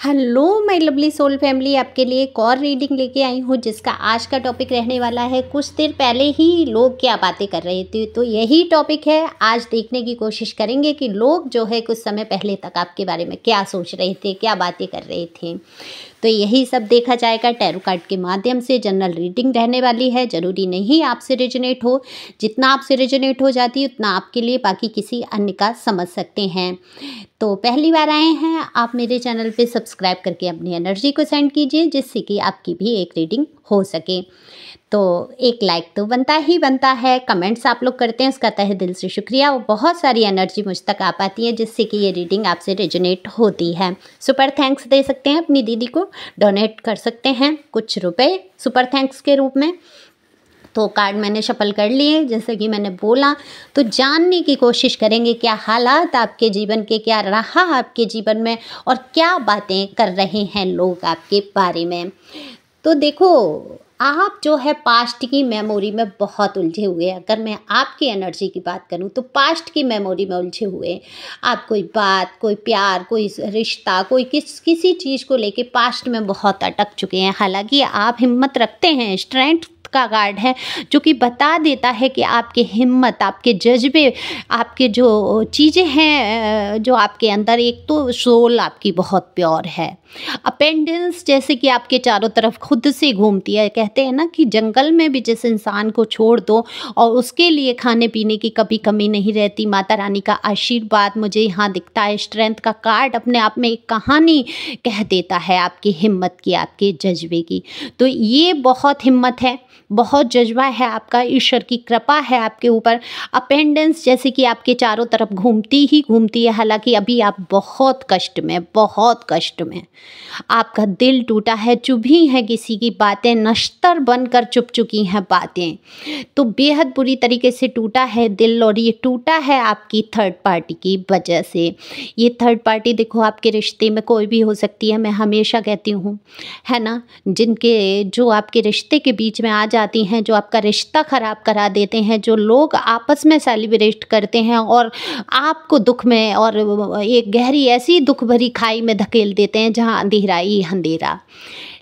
Hello my lovely soul family, आपके लिए एक और रीडिंग लेके आई हूँ जिसका आज का टॉपिक रहने वाला है कुछ देर पहले ही लोग क्या बातें कर रहे थे। तो यही टॉपिक है, आज देखने की कोशिश करेंगे कि लोग जो है कुछ समय पहले तक आपके बारे में क्या सोच रहे थे, क्या बातें कर रहे थे। तो यही सब देखा जाएगा टैरो कार्ड के माध्यम से। जनरल रीडिंग रहने वाली है, ज़रूरी नहीं आपसे रेजोनेट हो। जितना आपसे रेजोनेट हो जाती है उतना आपके लिए, बाकी किसी अन्य का समझ सकते हैं। तो पहली बार आए हैं आप मेरे चैनल पे, सब्सक्राइब करके अपनी एनर्जी को सेंड कीजिए जिससे कि आपकी भी एक रीडिंग हो सके। तो एक लाइक तो बनता ही बनता है, कमेंट्स आप लोग करते हैं उसका तहे दिल से शुक्रिया। वो बहुत सारी एनर्जी मुझ तक आ पाती है जिससे कि ये रीडिंग आपसे रेजोनेट होती है। सुपर थैंक्स दे सकते हैं अपनी दीदी को, डोनेट कर सकते हैं कुछ रुपए सुपर थैंक्स के रूप में। तो कार्ड मैंने शफल कर लिए जैसे कि मैंने बोला। तो जानने की कोशिश करेंगे क्या हालात आपके जीवन के, क्या रहा आपके जीवन में और क्या बातें कर रहे हैं लोग आपके बारे में। तो देखो, आप जो है पास्ट की मेमोरी में बहुत उलझे हुए हैं। अगर मैं आपकी एनर्जी की बात करूं तो पास्ट की मेमोरी में उलझे हुए आप, कोई बात, कोई प्यार, कोई रिश्ता, कोई किसी चीज़ को लेके पास्ट में बहुत अटक चुके हैं। हालांकि आप हिम्मत रखते हैं, स्ट्रेंथ का कार्ड है जो कि बता देता है कि आपकी हिम्मत, आपके जज्बे, आपके जो चीज़ें हैं जो आपके अंदर, एक तो सोल आपकी बहुत प्योर है। अपेंडेंस जैसे कि आपके चारों तरफ खुद से घूमती है। कहते हैं ना कि जंगल में भी जिस इंसान को छोड़ दो और उसके लिए खाने पीने की कभी कमी नहीं रहती। माता रानी का आशीर्वाद मुझे यहाँ दिखता है। स्ट्रेंथ का कार्ड अपने आप में एक कहानी कह देता है आपकी हिम्मत की, आपके जज्बे की। तो ये बहुत हिम्मत है, बहुत जज्बा है आपका, ईश्वर की कृपा है आपके ऊपर। अपेंडेंस जैसे कि आपके चारों तरफ घूमती ही घूमती है। हालांकि अभी आप बहुत कष्ट में, बहुत कष्ट में, आपका दिल टूटा है, चुभी हैं किसी की बातें, नश्तर बनकर चुप चुकी हैं बातें। तो बेहद बुरी तरीके से टूटा है दिल, और ये टूटा है आपकी थर्ड पार्टी की वजह से। ये थर्ड पार्टी देखो आपके रिश्ते में कोई भी हो सकती है, मैं हमेशा कहती हूँ, है ना। जिनके जो आपके रिश्ते के बीच में आ जाती हैं, जो आपका रिश्ता ख़राब करा देते हैं, जो लोग आपस में सेलिब्रेट करते हैं और आपको दुख में और एक गहरी ऐसी दुख भरी खाई में धकेल देते हैं जहाँ अंधेरा ही अंधेरा।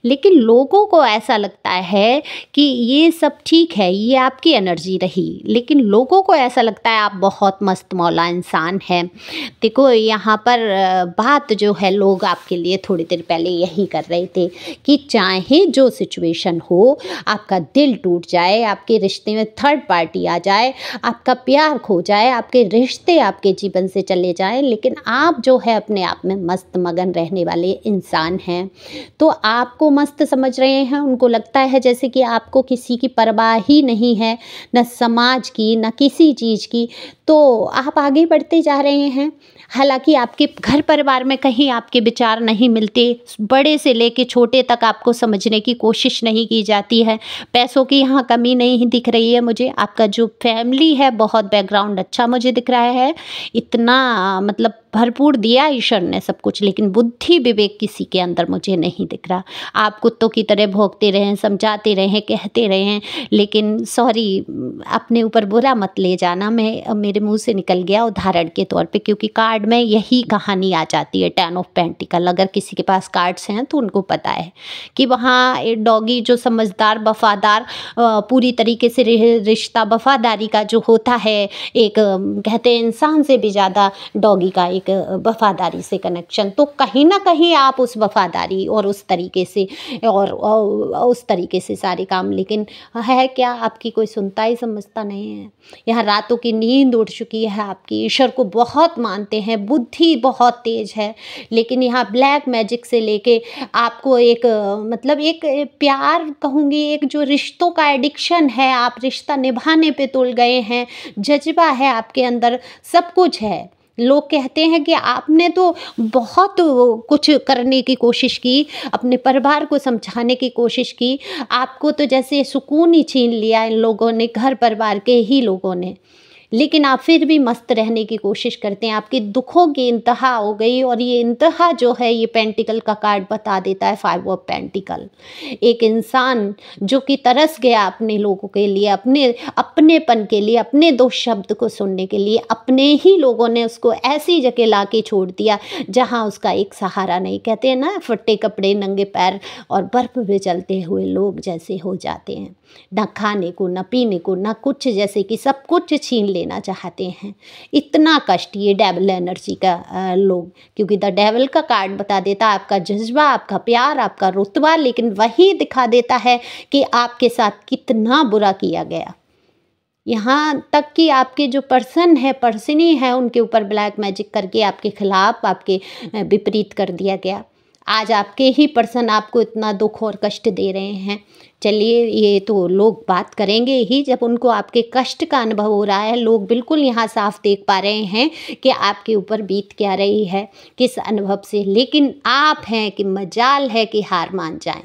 लेकिन लोगों को ऐसा लगता है कि ये सब ठीक है, ये आपकी एनर्जी रही, लेकिन लोगों को ऐसा लगता है आप बहुत मस्त मौला इंसान हैं। देखो यहाँ पर बात जो है, लोग आपके लिए थोड़ी देर पहले यही कर रहे थे कि चाहे जो सिचुएशन हो, आपका दिल टूट जाए, आपके रिश्ते में थर्ड पार्टी आ जाए, आपका प्यार खो जाए, आपके रिश्ते आपके जीवन से चले जाएं, लेकिन आप जो है अपने आप में मस्त मगन रहने वाले इंसान हैं। तो आपको मस्त समझ रहे हैं, उनको लगता है जैसे कि आपको किसी की परवाह ही नहीं है, न समाज की, न किसी चीज़ की। तो आप आगे बढ़ते जा रहे हैं। हालांकि आपके घर परिवार में कहीं आपके विचार नहीं मिलते, बड़े से लेके छोटे तक आपको समझने की कोशिश नहीं की जाती है। पैसों की यहाँ कमी नहीं दिख रही है मुझे। आपका जो फैमिली है बहुत बैकग्राउंड अच्छा मुझे दिख रहा है, इतना मतलब भरपूर दिया ईश्वर ने सब कुछ, लेकिन बुद्धि विवेक किसी के अंदर मुझे नहीं दिख रहा। आप कुत्तों की तरह भौंकते रहें, समझाते रहें, कहते रहें, लेकिन सॉरी, अपने ऊपर बुरा मत ले जाना। मैं मेरे मुंह से निकल गया उदाहरण के तौर पे, क्योंकि कार्ड में यही कहानी आ जाती है, 10 ऑफ पेंटिकल। अगर किसी के पास कार्ड्स हैं तो उनको पता है कि वहाँ एक डॉगी जो समझदार, वफादार, पूरी तरीके से रिश्ता वफादारी का जो होता है, एक कहते हैं इंसान से भी ज़्यादा डॉगी का एक वफादारी से कनेक्शन। तो कहीं ना कहीं आप उस वफादारी और उस तरीके से और उस तरीके से सारे काम, लेकिन है क्या, आपकी कोई सुनता ही समझता नहीं है। यहाँ रातों की नींद उड़ चुकी है आपकी, ईश्वर को बहुत मानते हैं, बुद्धि बहुत तेज है, लेकिन यहाँ ब्लैक मैजिक से लेके आपको एक मतलब एक प्यार कहूँगी, एक जो रिश्तों का एडिक्शन है, आप रिश्ता निभाने पे तुल गए हैं, जज्बा है आपके अंदर, सब कुछ है। लोग कहते हैं कि आपने तो बहुत कुछ करने की कोशिश की, अपने परिवार को समझाने की कोशिश की, आपको तो जैसे सुकून ही छीन लिया इन लोगों ने, घर परिवार के ही लोगों ने। लेकिन आप फिर भी मस्त रहने की कोशिश करते हैं। आपके दुखों की इंतहा हो गई और ये इंतहा जो है ये पेंटिकल का कार्ड बता देता है, 5 ऑफ पेंटिकल। एक इंसान जो कि तरस गया अपने लोगों के लिए, अपनेपन के लिए, अपने 2 शब्द को सुनने के लिए, अपने ही लोगों ने उसको ऐसी जगह ला के छोड़ दिया जहाँ उसका एक सहारा नहीं। कहते हैं ना, फटे कपड़े, नंगे पैर और बर्फ में चलते हुए लोग जैसे हो जाते हैं। ना खाने को, ना पीने को, ना कुछ, जैसे कि सब कुछ छीन लेना चाहते हैं। इतना कष्ट ये डेविल एनर्जी का लोग, क्योंकि द डेविल का कार्ड बता देता है आपका जज्बा, आपका प्यार, आपका रुतबा, लेकिन वही दिखा देता है कि आपके साथ कितना बुरा किया गया। यहाँ तक कि आपके जो पर्सनी है उनके ऊपर ब्लैक मैजिक करके आपके खिलाफ, आपके विपरीत कर दिया गया। आज आपके ही पर्सन आपको इतना दुख और कष्ट दे रहे हैं। चलिए, ये तो लोग बात करेंगे ही जब उनको आपके कष्ट का अनुभव हो रहा है। लोग बिल्कुल यहाँ साफ देख पा रहे हैं कि आपके ऊपर बीत क्या रही है, किस अनुभव से। लेकिन आप हैं कि मजाल है कि हार मान जाएं।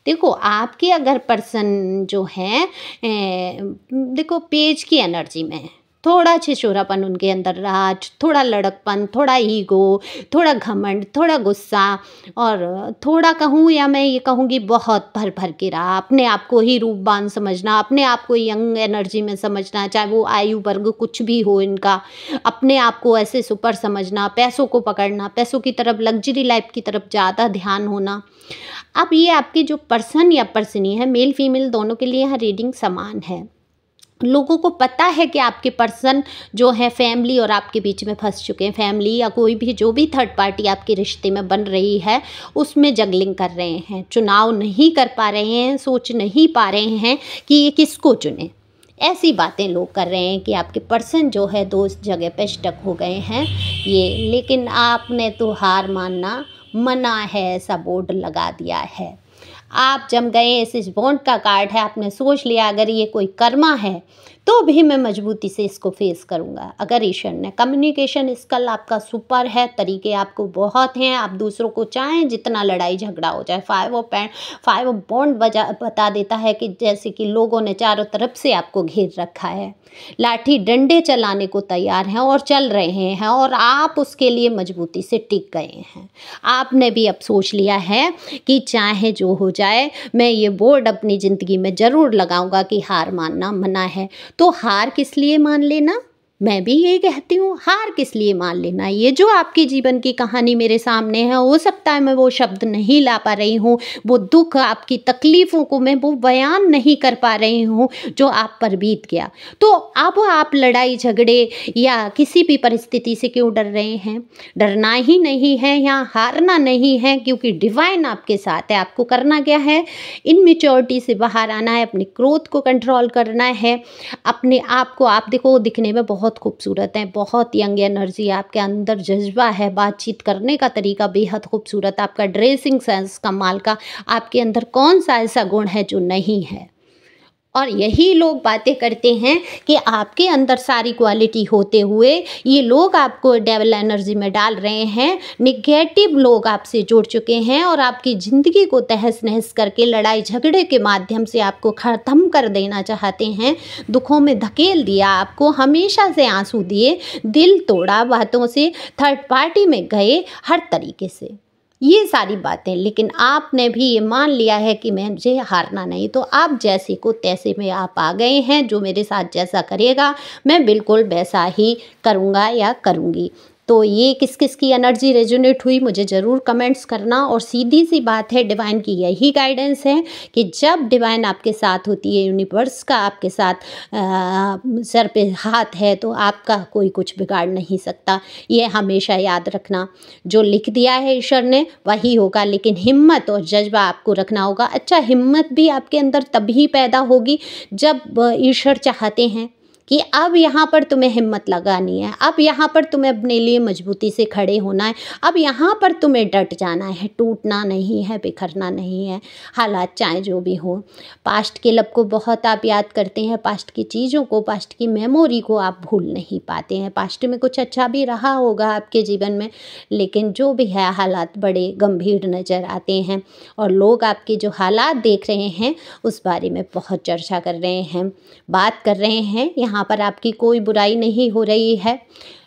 देखो, आपके अगर पर्सन जो हैं देखो पेज की एनर्जी में है, थोड़ा छिछोरापन उनके अंदर रहा, थोड़ा लड़कपन, थोड़ा ईगो, थोड़ा घमंड, थोड़ा गुस्सा, और थोड़ा कहूँ या मैं ये कहूँगी बहुत भर भर के रहा। अपने आप को ही रूपवान समझना, अपने आप को यंग एनर्जी में समझना, चाहे वो आयु वर्ग कुछ भी हो इनका, अपने आप को ऐसे सुपर समझना, पैसों को पकड़ना, पैसों की तरफ, लग्जरी लाइफ की तरफ ज़्यादा ध्यान होना। अब ये आपके जो पर्सन या पर्सनी है, मेल फीमेल दोनों के लिए यहाँ रीडिंग समान है। लोगों को पता है कि आपके पर्सन जो है फैमिली और आपके बीच में फंस चुके हैं। फैमिली या कोई भी जो भी थर्ड पार्टी आपके रिश्ते में बन रही है उसमें जगलिंग कर रहे हैं, चुनाव नहीं कर पा रहे हैं, सोच नहीं पा रहे हैं कि ये किसको चुने। ऐसी बातें लोग कर रहे हैं कि आपके पर्सन जो है 2 जगह पे स्टक हो गए हैं ये। लेकिन आपने तो हार मानना मना है, ऐसा बोर्ड लगा दिया है। आप जम गए, इस बॉन्ड का कार्ड है, आपने सोच लिया अगर ये कोई कर्मा है तो भी मैं मजबूती से इसको फेस करूँगा। अगर ईश्वर ने कम्युनिकेशन स्किल आपका सुपर है, तरीके आपको बहुत हैं, आप दूसरों को चाहें जितना लड़ाई झगड़ा हो जाए। 5 ऑफ बॉन्ड बता देता है कि जैसे कि लोगों ने चारों तरफ से आपको घेर रखा है, लाठी डंडे चलाने को तैयार हैं और चल रहे हैं, और आप उसके लिए मजबूती से टिक गए हैं। आपने भी अब सोच लिया है कि चाहे जो हो जाए मैं ये बोर्ड अपनी ज़िंदगी में ज़रूर लगाऊंगा कि हार मानना मना है। तो हार किस लिए मान लेना, मैं भी यही कहती हूँ, हार किस लिए मान लेना। ये जो आपकी जीवन की कहानी मेरे सामने है, हो सकता है मैं वो शब्द नहीं ला पा रही हूँ, वो दुख, आपकी तकलीफ़ों को मैं वो बयान नहीं कर पा रही हूँ जो आप पर बीत गया। तो अब आप लड़ाई झगड़े या किसी भी परिस्थिति से क्यों डर रहे हैं? डरना ही नहीं है, यहाँ हारना नहीं है, क्योंकि डिवाइन आपके साथ है। आपको करना क्या है? इनमेच्योरिटी से बाहर आना है, अपने क्रोध को कंट्रोल करना है, अपने आप को, आप देखो दिखने में बहुत खूबसूरत है, बहुत यंग एनर्जी आपके अंदर, जज्बा है, बातचीत करने का तरीका बेहद खूबसूरत, आपका ड्रेसिंग सेंस कमाल का, आपके अंदर कौन सा ऐसा गुण है जो नहीं है। और यही लोग बातें करते हैं कि आपके अंदर सारी क्वालिटी होते हुए ये लोग आपको डेविल एनर्जी में डाल रहे हैं। निगेटिव लोग आपसे जुड़ चुके हैं और आपकी ज़िंदगी को तहस नहस करके लड़ाई झगड़े के माध्यम से आपको ख़त्म कर देना चाहते हैं, दुखों में धकेल दिया, आपको हमेशा से आंसू दिए, दिल तोड़ा बातों से, थर्ड पार्टी में गए, हर तरीके से ये सारी बातें। लेकिन आपने भी ये मान लिया है कि मुझे हारना नहीं, तो आप जैसे को तैसे में आप आ गए हैं। जो मेरे साथ जैसा करेगा मैं बिल्कुल वैसा ही करूँगा या करूँगी। तो ये किस किस की एनर्जी रेजोनेट हुई मुझे ज़रूर कमेंट्स करना। और सीधी सी बात है, डिवाइन की यही गाइडेंस है कि जब डिवाइन आपके साथ होती है, यूनिवर्स का आपके साथ सर पे हाथ है, तो आपका कोई कुछ बिगाड़ नहीं सकता। ये हमेशा याद रखना, जो लिख दिया है ईश्वर ने वही होगा, लेकिन हिम्मत और जज्बा आपको रखना होगा। अच्छा, हिम्मत भी आपके अंदर तभी पैदा होगी जब ईश्वर चाहते हैं कि अब यहाँ पर तुम्हें हिम्मत लगानी है, अब यहाँ पर तुम्हें अपने लिए मजबूती से खड़े होना है, अब यहाँ पर तुम्हें डट जाना है, टूटना नहीं है, बिखरना नहीं है। हालात चाहे जो भी हो, पास्ट के लब को बहुत आप याद करते हैं, पास्ट की चीज़ों को, पास्ट की मेमोरी को आप भूल नहीं पाते हैं। पास्ट में कुछ अच्छा भी रहा होगा आपके जीवन में, लेकिन जो भी है हालात बड़े गंभीर नज़र आते हैं और लोग आपके जो हालात देख रहे हैं उस बारे में बहुत चर्चा कर रहे हैं, बात कर रहे हैं। यहाँ यहाँ पर आपकी कोई बुराई नहीं हो रही है,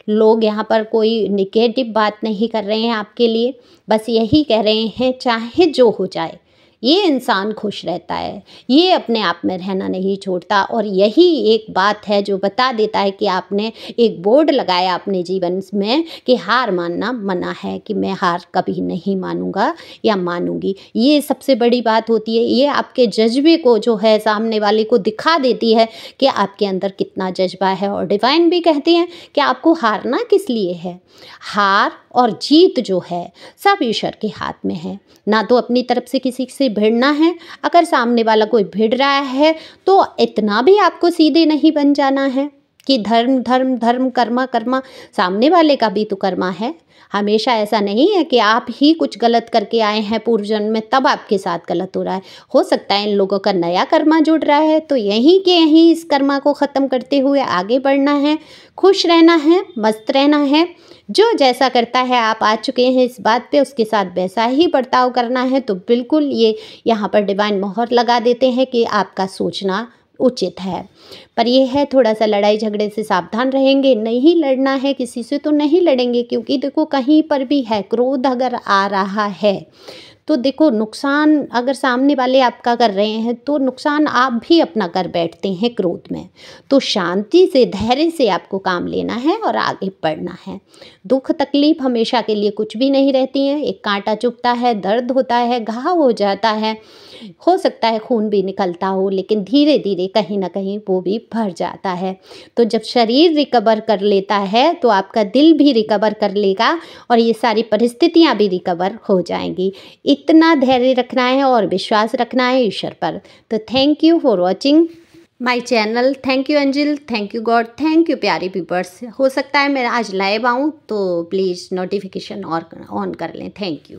लोग यहाँ पर कोई निगेटिव बात नहीं कर रहे हैं आपके लिए, बस यही कह रहे हैं चाहे जो हो जाए ये इंसान खुश रहता है, ये अपने आप में रहना नहीं छोड़ता। और यही एक बात है जो बता देता है कि आपने एक बोर्ड लगाया अपने जीवन में कि हार मानना मना है, कि मैं हार कभी नहीं मानूंगा या मानूंगी। ये सबसे बड़ी बात होती है, ये आपके जज्बे को जो है सामने वाले को दिखा देती है कि आपके अंदर कितना जज्बा है। और डिवाइन भी कहते हैं कि आपको हारना किस लिए है, हार और जीत जो है सब ईश्वर के हाथ में है। ना तो अपनी तरफ से किसी से भिड़ना है, अगर सामने वाला कोई भिड़ रहा है तो इतना भी आपको सीधे नहीं बन जाना है कि धर्म धर्म धर्म कर्मा कर्मा, सामने वाले का भी तो कर्मा है। हमेशा ऐसा नहीं है कि आप ही कुछ गलत करके आए हैं पूर्व जन्म में तब आपके साथ गलत हो रहा है। हो सकता है इन लोगों का नया कर्मा जुड़ रहा है, तो यहीं के यहीं इस कर्मा को ख़त्म करते हुए आगे बढ़ना है, खुश रहना है, मस्त रहना है। जो जैसा करता है आप आ चुके हैं इस बात पे, उसके साथ वैसा ही बर्ताव करना है। तो बिल्कुल ये यहाँ पर डिवाइन मोहर लगा देते हैं कि आपका सोचना उचित है। पर यह है थोड़ा सा लड़ाई झगड़े से सावधान रहेंगे, नहीं लड़ना है किसी से तो नहीं लड़ेंगे, क्योंकि देखो कहीं पर भी है क्रोध अगर आ रहा है तो देखो नुकसान अगर सामने वाले आपका कर रहे हैं तो नुकसान आप भी अपना कर बैठते हैं क्रोध में। तो शांति से धैर्य से आपको काम लेना है और आगे बढ़ना है। दुख तकलीफ हमेशा के लिए कुछ भी नहीं रहती हैं, एक कांटा चुभता है, दर्द होता है, घाव हो जाता है, हो सकता है खून भी निकलता हो, लेकिन धीरे धीरे कहीं ना कहीं वो भी भर जाता है। तो जब शरीर रिकवर कर लेता है तो आपका दिल भी रिकवर कर लेगा और ये सारी परिस्थितियाँ भी रिकवर हो जाएंगी। इतना धैर्य रखना है और विश्वास रखना है ईश्वर पर। तो thank you for watching my channel. Thank you angel, thank you God, thank you प्यारे व्यूअर्स। हो सकता है मैं आज लाइव आऊँ तो प्लीज़ नोटिफिकेशन और ऑन कर लें। Thank you.